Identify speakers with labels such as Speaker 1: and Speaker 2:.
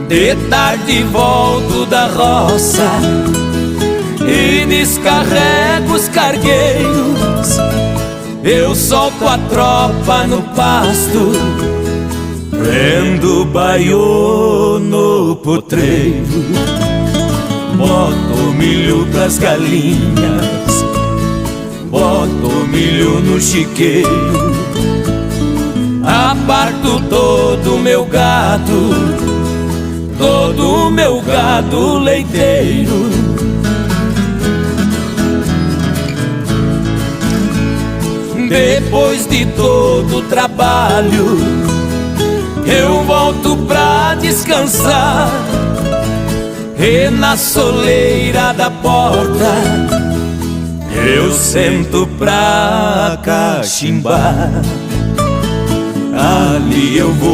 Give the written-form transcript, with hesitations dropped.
Speaker 1: De tarde volto da roça e descarrego os cargueiros. Eu solto a tropa no pasto, prendo o baiô no potreiro. Boto milho pras galinhas, boto milho no chiqueiro. Aparto todo o meu gado, todo o meu gado leiteiro. Depois de todo o trabalho, eu volto pra descansar. E na soleira da porta eu sento pra cachimbar. Ali eu vou